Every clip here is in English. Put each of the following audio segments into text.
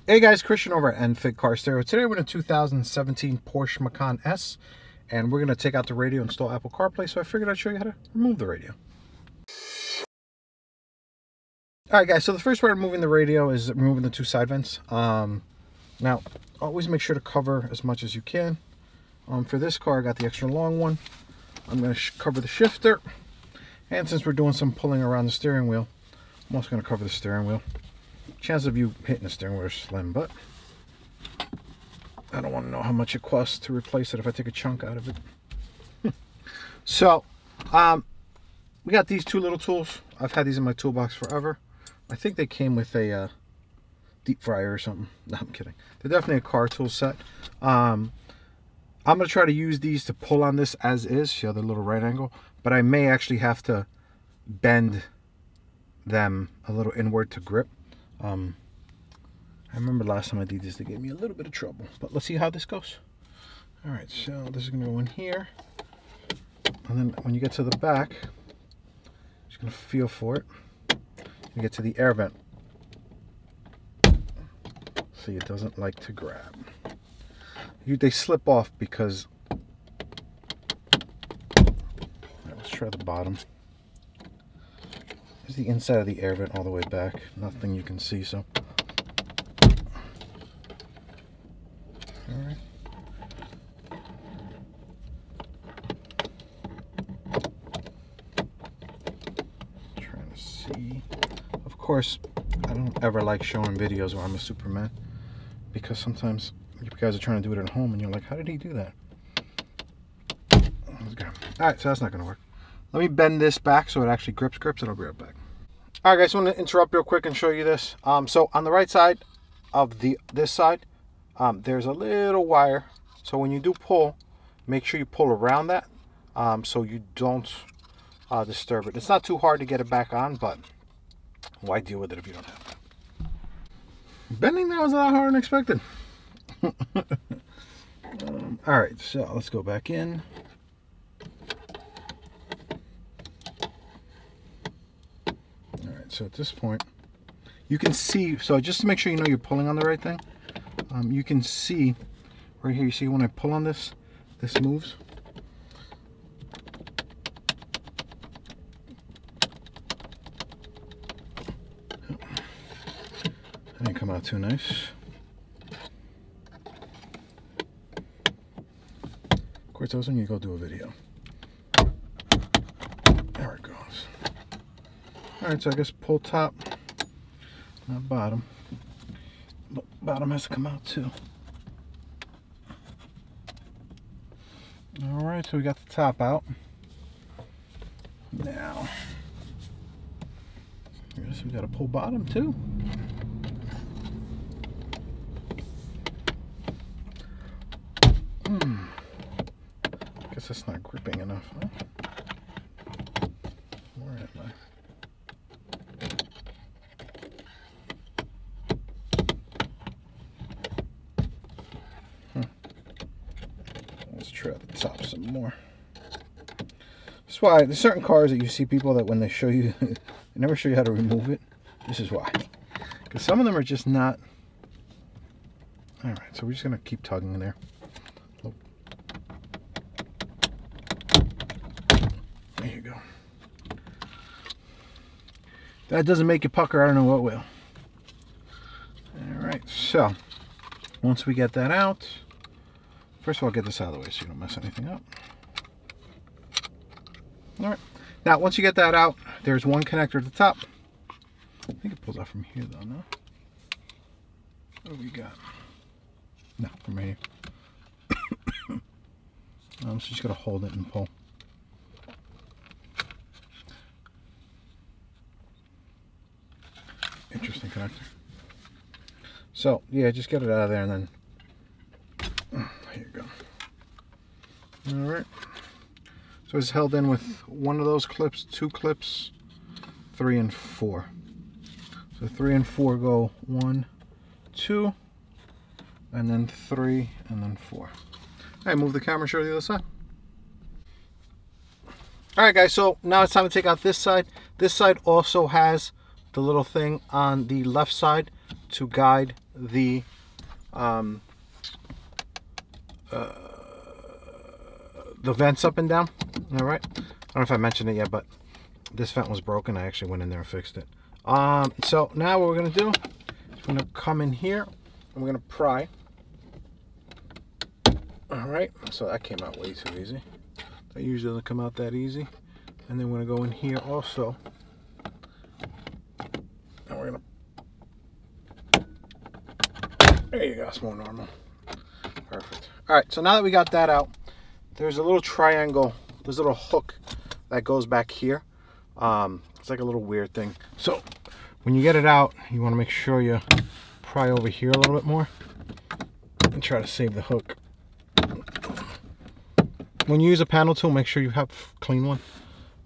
Hey guys, Christian over at NFIG Car Stereo. Today we're in a 2017 Porsche Macan S, and we're going to take out the radio and install Apple CarPlay, so I figured I'd show you how to remove the radio. Alright guys, so the first part of removing the radio is removing the two side vents. Now, always make sure to cover as much as you can. For this car, I got the extra long one. I'm going to cover the shifter, and since we're doing some pulling around the steering wheel, I'm also going to cover the steering wheel. Chance of you hitting the steering wheel is slim, but I don't want to know how much it costs to replace it if I take a chunk out of it. So, we got these two little tools. I've had these in my toolbox forever. I think they came with a deep fryer or something. No, I'm kidding. They're definitely a car tool set. I'm going to try to use these to pull on this as is, see how the little right angle, but I may actually have to bend them a little inward to grip. I remember last time I did this, they gave me a little bit of trouble, but let's see how this goes. All right, so this is going to go in here, and then when you get to the back, just going to feel for it. You get to the air vent. See, it doesn't like to grab. They slip off because, all right, let's try the bottom. There's the inside of the air vent all the way back. Nothing you can see, so. All right. Trying to see. Of course, I don't ever like showing videos where I'm a Superman, because sometimes you guys are trying to do it at home and you're like, how did he do that? Let's go. All right, so that's not going to work. Let me bend this back so it actually grips, and I'll be right back. All right, guys, I want to interrupt real quick and show you this. So on the right side of this side, there's a little wire. So when you do pull, make sure you pull around that so you don't disturb it. It's not too hard to get it back on, but why deal with it if you don't have to? Bending that was a lot harder than expected. All right, so let's go back in. So at this point, you can see, so just to make sure you know you're pulling on the right thing, you can see right here, you see when I pull on this, this moves. That didn't come out too nice. Of course, that was when you go do a video. There it goes. Alright, so I guess pull top, not bottom. But bottom has to come out too. Alright, so we got the top out. Now, I guess we got to pull bottom too. I guess that's not gripping enough, huh? Where am I? Let's try the top some more. That's why there's certain cars that you see people that when they show you, they never show you how to remove it. This is why. Because some of them are just not. Alright, so we're just going to keep tugging in there. There you go. That doesn't make you pucker, I don't know what will. Alright, so once we get that out, first of all, get this out of the way so you don't mess anything up. Alright, now once you get that out, there's one connector at the top. I think it pulls out from here though, no? What do we got? No, from right here. So you just gotta hold it and pull. Interesting connector. So yeah, just get it out of there and then there you go. All right. So it's held in with one of those clips, two clips, 3 and 4. So 3 and 4 go 1, 2, and then 3, and then 4. All right, move the camera, show you the other side. All right, guys, so now it's time to take out this side. This side also has the little thing on the left side to guide the vents up and down. All right. I don't know if I mentioned it yet, but this vent was broken. I actually went in there and fixed it. So now what we're gonna do is we're gonna come in here and we're gonna pry. All right. So that came out way too easy. That usually doesn't come out that easy. And then we're gonna go in here also. And we're gonna. There you go. It's more normal. Perfect. All right. So now that we got that out, there's a little triangle. There's a little hook that goes back here. It's like a little weird thing. So when you get it out, you want to make sure you pry over here a little bit more and try to save the hook. When you use a panel tool, make sure you have a clean one.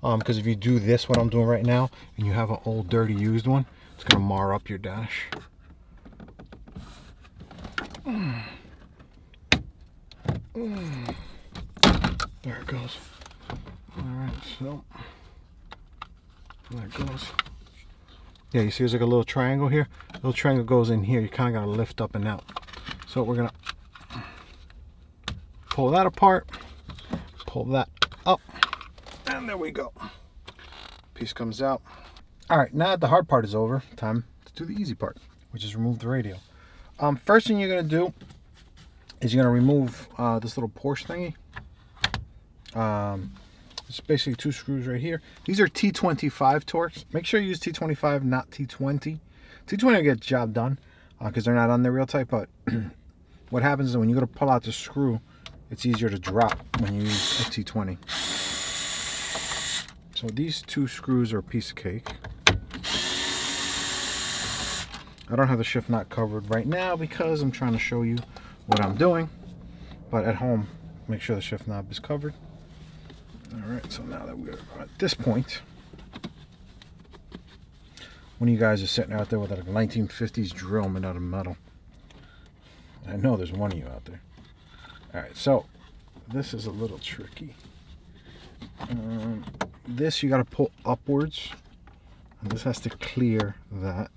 Because if you do this, what I'm doing right now, and you have an old dirty used one, it's going to mar up your dash. There it goes. Alright, so there it goes. Yeah, you see there's like a little triangle here. The little triangle goes in here. You kind of got to lift up and out. So we're going to pull that apart, pull that up, and there we go. Piece comes out. Alright, now that the hard part is over, time to do the easy part, which is remove the radio. First thing you're going to do is you're going to remove this little Porsche thingy. It's basically two screws right here. These are T25 Torx. Make sure you use T25, not T20. T20 will get the job done because they're not on there real tight, but what happens is when you go to pull out the screw, it's easier to drop when you use a T20. So these two screws are a piece of cake. I don't have the shift knot covered right now because I'm trying to show you what I'm doing, but at home, make sure the shift knob is covered. Alright, so now that we're at this point, one of you guys is sitting out there with like a 1950s drill made out of metal. I know there's one of you out there. Alright, so this is a little tricky. This you got to pull upwards, and this has to clear that.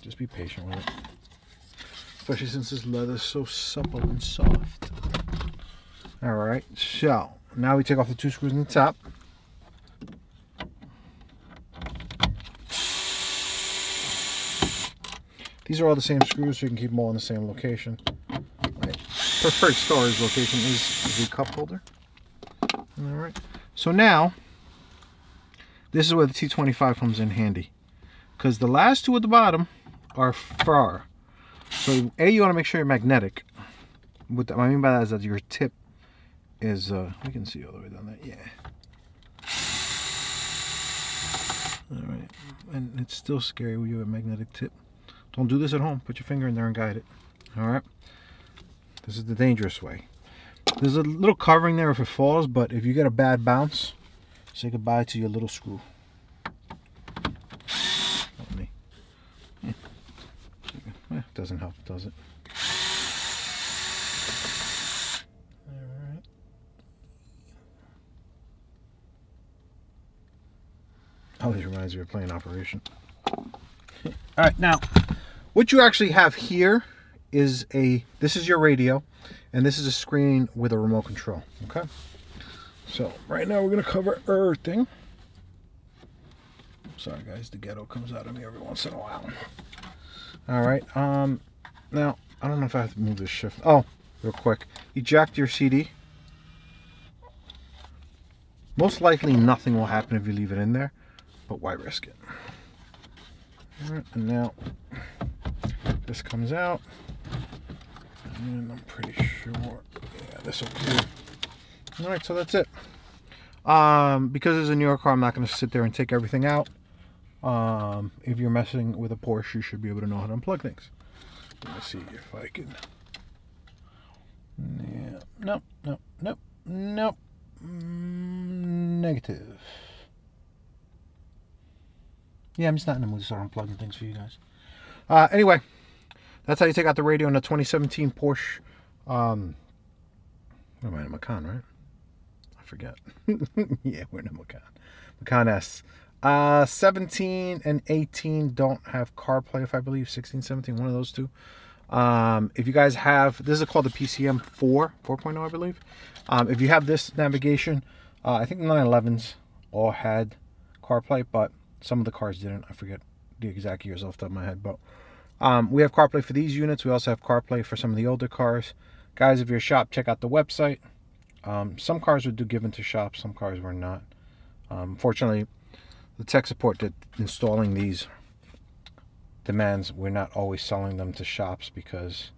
Just be patient with it, especially since this leather is so supple and soft. Alright, so now we take off the two screws on the top. These are all the same screws, so you can keep them all in the same location. My preferred storage location is the cup holder. Alright, so now this is where the T25 comes in handy, because the last two at the bottom are far. So A, you want to make sure you're magnetic. What I mean by that is that your tip is, we can see all the way down there, yeah. Alright, and it's still scary when you have a magnetic tip. Don't do this at home. Put your finger in there and guide it. Alright, this is the dangerous way. There's a little covering there if it falls, but if you get a bad bounce, say goodbye to your little screw. Doesn't help, does it? Alright. Always reminds me of playing Operation. Alright, now, what you actually have here is this is your radio, and this is a screen with a remote control, okay? So, right now we're going to cover everything. Sorry guys, the ghetto comes out of me every once in a while. Alright, now, I don't know if I have to move this shift. Oh, real quick. Eject your CD. Most likely nothing will happen if you leave it in there, but why risk it? Alright, and now, this comes out. And I'm pretty sure, yeah, this will clear. Alright, so that's it. Because it's a newer car, I'm not going to sit there and take everything out. If you're messing with a Porsche, you should be able to know how to unplug things. Let me see if I can. Yeah. Nope, nope, nope, nope. Negative. Yeah, I'm just not in the mood to start unplugging things for you guys. Anyway, that's how you take out the radio in a 2017 Porsche. What What am I, a Macan, right? I forget. Yeah, we're in a Macan. Macan S. 17 and 18 don't have CarPlay, if I believe. 16, 17, one of those two. If you guys have, this is called the PCM 4.0, I believe. If you have this navigation, I think the 911s all had CarPlay, but some of the cars didn't. I forget the exact years off the top of my head, but we have CarPlay for these units. We also have CarPlay for some of the older cars. Guys, if you're a shop, check out the website. Some cars were given to shops, some cars were not. Fortunately, the tech support that installing these demands we're not always selling them to shops, because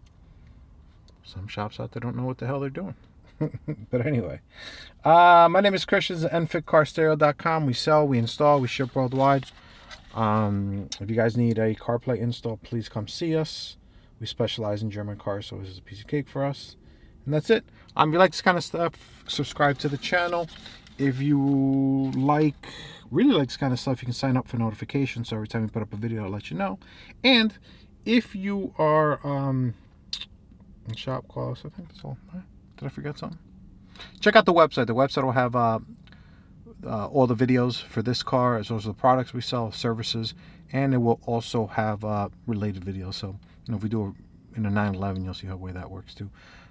some shops out there don't know what the hell they're doing. But anyway, my name is Christian, enfitcarstereo.com. We sell, we install, we ship worldwide. If you guys need a CarPlay install, please come see us. We specialize in German cars, so this is a piece of cake for us. And that's it. If you like this kind of stuff, subscribe to the channel. If you really like this kind of stuff, you can sign up for notifications, so every time we put up a video, I'll let you know. And if you are in shop, call us. I think that's all. Did I forget something? Check out the website. The website will have all the videos for this car, as well as the products we sell, services, and it will also have related videos. So, if we do in a 911, you'll see how way that works too.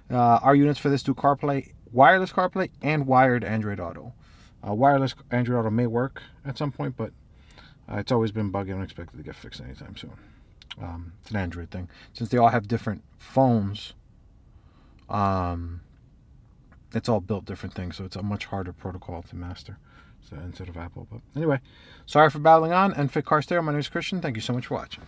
Our units for this do CarPlay, wireless CarPlay, and wired Android Auto. Wireless Android Auto may work at some point, but it's always been buggy. I don't expect it to get fixed anytime soon. It's an Android thing. Since they all have different phones, it's all built different things, so it's a much harder protocol to master instead of Apple. But anyway, sorry for battling on. Enfit Car Stereo. My name is Christian. Thank you so much for watching.